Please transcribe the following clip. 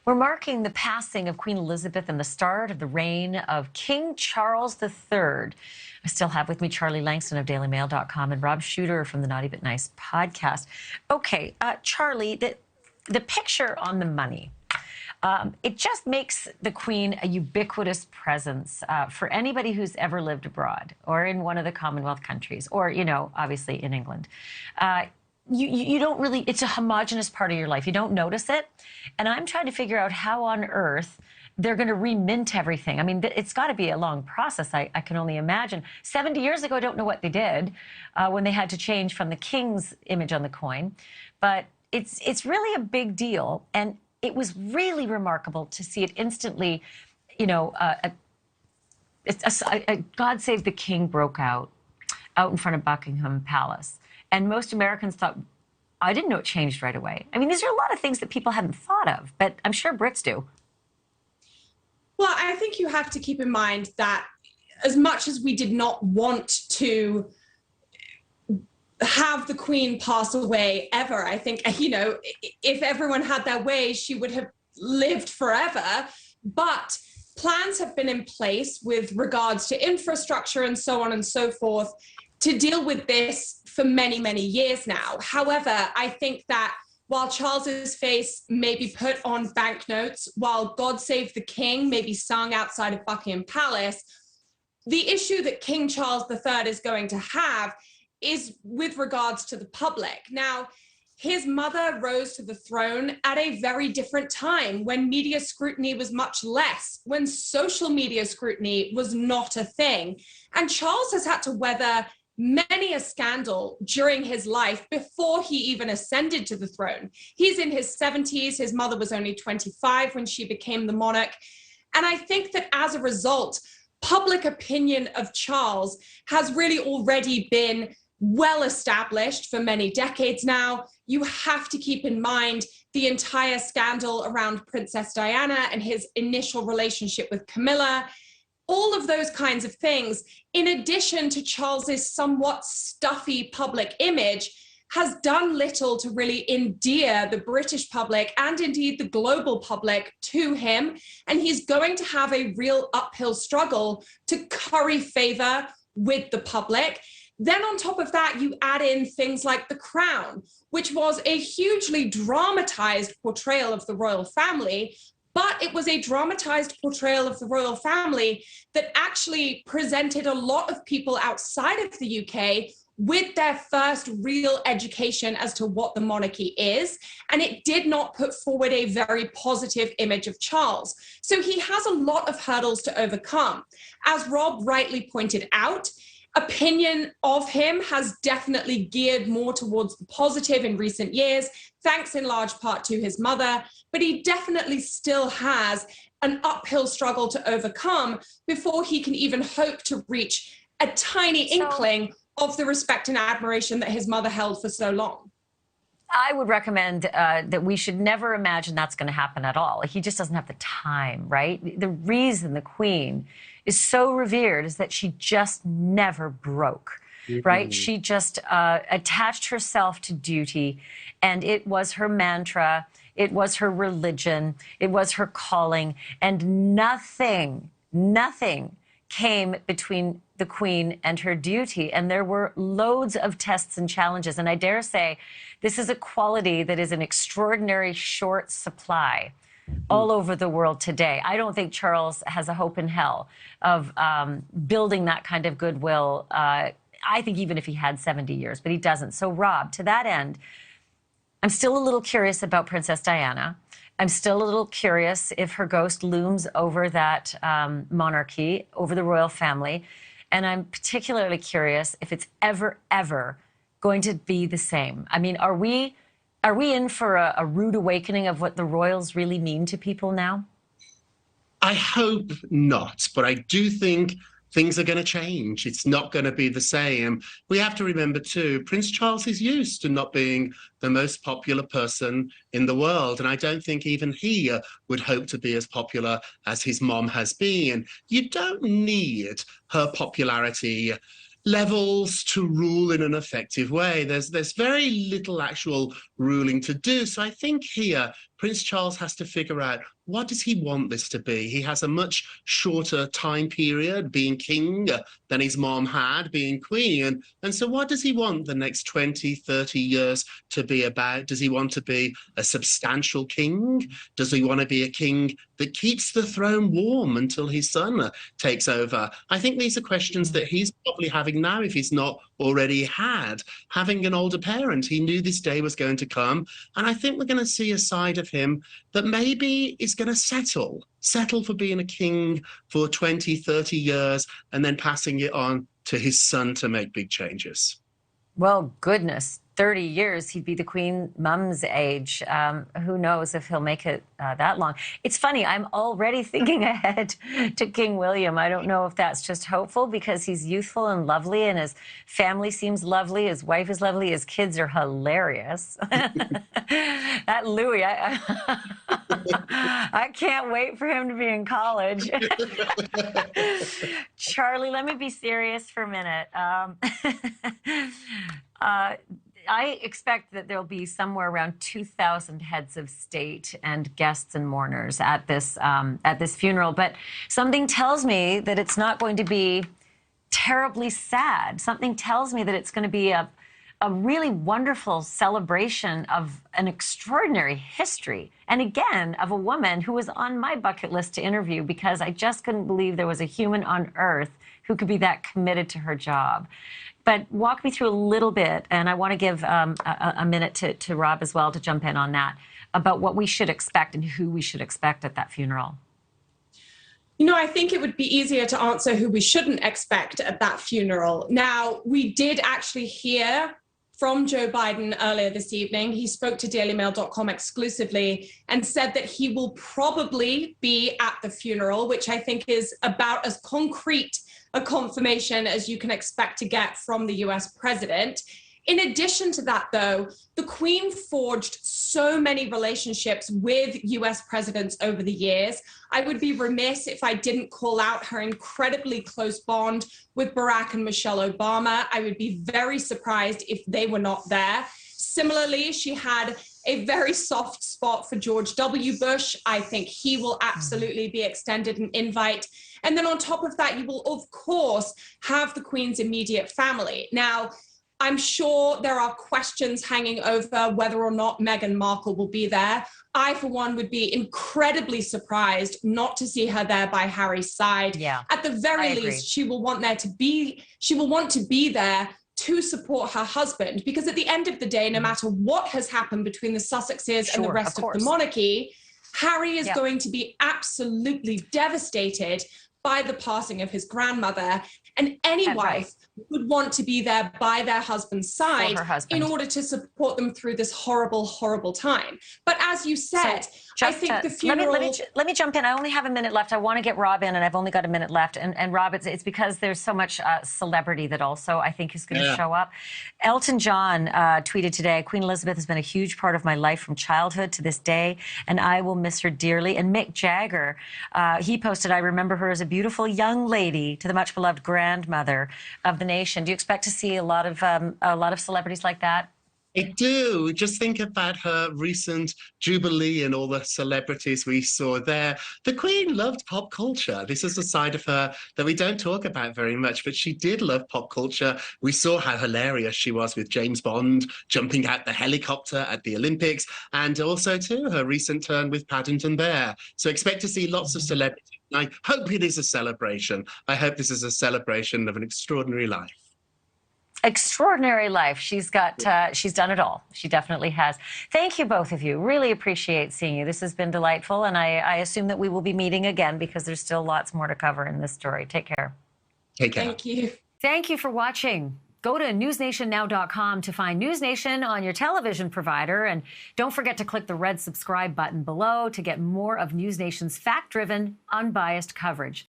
We're marking the passing of Queen Elizabeth and the start of the reign of King Charles III. I still have with me Charlie Lankston of dailymail.com and Rob Shooter from the Naughty But Nice podcast. Okay, Charlie, the picture on the money, it just makes the Queen a ubiquitous presence for anybody who's ever lived abroad or in one of the Commonwealth countries or, you know, obviously in England. You don't really, it's a homogenous part of your life. You don't notice it. And I'm trying to figure out how on earth they're going to remint everything. I mean, it's got to be a long process, I can only imagine. 70 years ago, I don't know what they did when they had to change from the king's image on the coin. But it's really a big deal. And it was really remarkable to see it instantly, you know, God Save the King broke out in front of Buckingham Palace. And most Americans thought, I didn't know it changed right away. I mean, these are a lot of things that people hadn't thought of, but I'm sure Brits do. Well, I think you have to keep in mind that as much as we did not want to have the Queen pass away ever, I think, you know, if everyone had their way, she would have lived forever. But plans have been in place with regards to infrastructure and so on and so forth to deal with this for many, many years now. However, I think that while Charles's face may be put on banknotes, while God Save the King may be sung outside of Buckingham Palace, the issue that King Charles III is going to have is with regards to the public. Now, his mother rose to the throne at a very different time when media scrutiny was much less, when social media scrutiny was not a thing. And Charles has had to weather many a scandal during his life before he even ascended to the throne. He's in his 70s. His mother was only 25 when she became the monarch. And I think that as a result, public opinion of Charles has really already been well established for many decades now. You have to keep in mind the entire scandal around Princess Diana and his initial relationship with Camilla. All of those kinds of things, in addition to Charles's somewhat stuffy public image, has done little to really endear the British public and indeed the global public to him. And he's going to have a real uphill struggle to curry favor with the public. Then on top of that, you add in things like The Crown, which was a hugely dramatized portrayal of the royal family, but it was a dramatized portrayal of the royal family that actually presented a lot of people outside of the UK with their first real education as to what the monarchy is. And it did not put forward a very positive image of Charles. So he has a lot of hurdles to overcome. As Rob rightly pointed out, opinion of him has definitely geared more towards the positive in recent years, thanks in large part to his mother, but he definitely still has an uphill struggle to overcome before he can even hope to reach a tiny inkling of the respect and admiration that his mother held for so long. I would recommend that we should never imagine that's going to happen at all. He just doesn't have the time, right? The reason the Queen is so revered is that she just never broke, right? She just attached herself to duty, and it was her mantra, it was her religion, it was her calling, and nothing came between the Queen and her duty. And there were loads of tests and challenges. And I dare say this is a quality that is an extraordinary short supply all over the world today. I don't think Charles has a hope in hell of building that kind of goodwill. I think even if he had 70 years, but he doesn't. So Rob, to that end, I'm still a little curious about Princess Diana. I'm still a little curious if her ghost looms over that monarchy, over the royal family. And I'm particularly curious if it's ever going to be the same. I mean, are we in for a rude awakening of what the royals really mean to people now? I hope not, but I do think things are going to change. It's not going to be the same. We have to remember, too, Prince Charles is used to not being the most popular person in the world. And I don't think even he would hope to be as popular as his mom has been. You don't need her popularity levels to rule in an effective way. There's very little actual ruling to do. So I think here, Prince Charles has to figure out, what does he want this to be? He has a much shorter time period being king than his mom had being queen. And so what does he want the next 20, 30 years to be about? Does he want to be a substantial king? Does he want to be a king that keeps the throne warm until his son takes over? I think these are questions that he's probably having now, if he's not already had. Having an older parent, he knew this day was going to come. And I think we're going to see a side of him that maybe is going to settle for being a king for 20, 30 years and then passing it on to his son to make big changes. Well, goodness, 30 years, he'd be the Queen Mum's age. Who knows if he'll make it that long. It's funny, I'm already thinking ahead to King William. I don't know if that's just hopeful because he's youthful and lovely and his family seems lovely, his wife is lovely, his kids are hilarious. That Louis, I can't wait for him to be in college. Charlie, let me be serious for a minute. I expect that there'll be somewhere around 2,000 heads of state and guests and mourners at this funeral. But something tells me that it's not going to be terribly sad. Something tells me that it's going to be a really wonderful celebration of an extraordinary history. And again, of a woman who was on my bucket list to interview because I just couldn't believe there was a human on earth who could be that committed to her job. But walk me through a little bit, and I want to give a minute to Rob as well to jump in on that, about what we should expect and who we should expect at that funeral. You know, I think it would be easier to answer who we shouldn't expect at that funeral. Now, we did actually hear from Joe Biden earlier this evening. He spoke to dailymail.com exclusively and said that he will probably be at the funeral, which I think is about as concrete a confirmation as you can expect to get from the US president. In addition to that, though, the Queen forged so many relationships with US presidents over the years. I would be remiss if I didn't call out her incredibly close bond with Barack and Michelle Obama. I would be very surprised if they were not there. Similarly, she had a very soft spot for George W. Bush. I think he will absolutely be extended an invite. And then on top of that, you will, of course, have the Queen's immediate family. Now, I'm sure there are questions hanging over whether or not Meghan Markle will be there. I, for one, would be incredibly surprised not to see her there by Harry's side. Yeah, at the very least, she will want to be there to support her husband, because at the end of the day, no matter what has happened between the Sussexes and the rest of the monarchy, Harry is going to be absolutely devastated by the passing of his grandmother, and any wife would want to be there by their husband's side in order to support them through this horrible, horrible time. But as you said, I think the funeral... Let me jump in. I only have a minute left. I want to get Rob in, and I've only got a minute left. And Rob, it's because there's so much celebrity that also I think is going to show up. Elton John tweeted today, Queen Elizabeth has been a huge part of my life from childhood to this day, and I will miss her dearly. And Mick Jagger, he posted, I remember her as a beautiful young lady to the much beloved grandmother of the nation. Do you expect to see a lot of celebrities like that? I do. Just think about her recent Jubilee and all the celebrities we saw there. The Queen loved pop culture. This is a side of her that we don't talk about very much, but she did love pop culture. We saw how hilarious she was with James Bond jumping out the helicopter at the Olympics, and also, too, her recent turn with Paddington Bear. So expect to see lots of celebrities. I hope it is a celebration. I hope this is a celebration of an extraordinary life. Extraordinary life. She's done it all. She definitely has. Thank you, both of you. Really appreciate seeing you. This has been delightful, and I assume that we will be meeting again because there's still lots more to cover in this story. Take care. Take care. Thank you. Thank you for watching. Go to newsnationnow.com to find NewsNation on your television provider, and don't forget to click the red subscribe button below to get more of NewsNation's fact-driven, unbiased coverage.